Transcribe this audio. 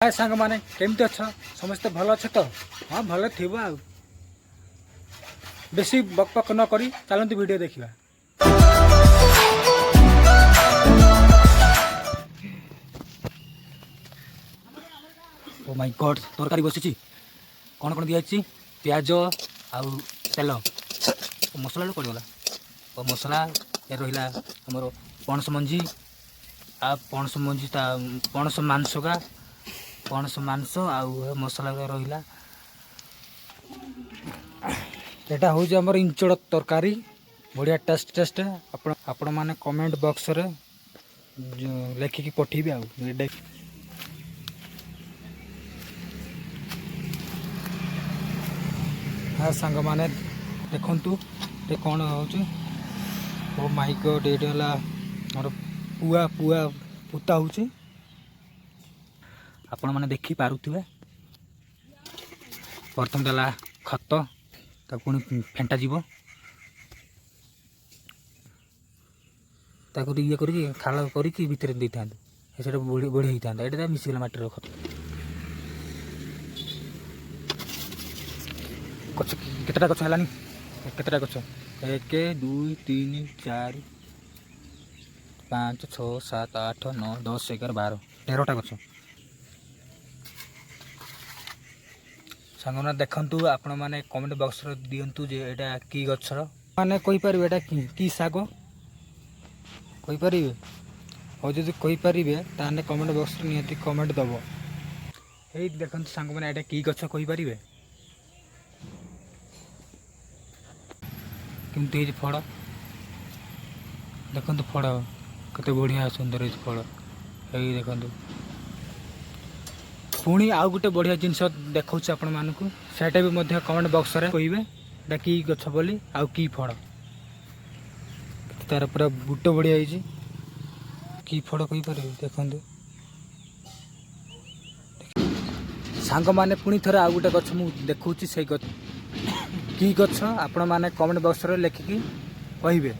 हाय सांग माने केमती अच्छ समस्ते भल अच्छे तो हाँ भले थी बेसी बक बक न करी चलती वीडियो देखा। ओ माय गॉड तरकारी बसी कौन कौन दिखाई प्याज आउ तेल मसला पड़गला और मसला रहा आमर पणस मंजी आ पणस मंजी पणस मांसका पणस मांस आउ मसला रहा यहाँ हूँ आमर इंचड़ तरकारी बढ़िया टेस्ट टेस्ट आपण मैंने कमेंट बॉक्स रे लिखिकी पठेबी आ हाँ सांग मैंने देखु ये कौन हो माई गॉड ये मोर पुआ पुआ पुता हो आपण मैंने देखी पारुथिबे प्रथम देला खत पुणी फेंटा जीव ये करके खाल करके भितर दे था बढ़िया होता है ये मिसगला माटी खत गच केतटा गच है केतटा गच 1 2 3 4 5 6 7 8 9 10 11 12 13टा गच सांगना देखु आपण मैंने कमेंट बॉक्स दिंतु जे एटा की गछर माने कहि परिबे एटा की साग कहि परिबे और जदि कहि परिबे ताने कमेंट बॉक्स रे नियति कमेंट दबो। हे देखु सांग माने एटा की गछ कहि परिबे केमती हे फड़ देखु फड़ केते बढ़िया सुंदर हे फड़ हे देखु पुणी आउ गोटे बढ़िया जिनस देखा आपण मानक सेटा भी कमेंट बॉक्स रे कहिबे एटा की गछ बोली आउ की फड़ तार पूरा बुट बढ़िया होइछि की फड़ कहि परिबे देखंतु सांग माने पुणी थरे आउ गोटे गछ मु देखौछि से गछ की गछ आपण माने कमेंट बॉक्स रे लिखिकी कहिबे।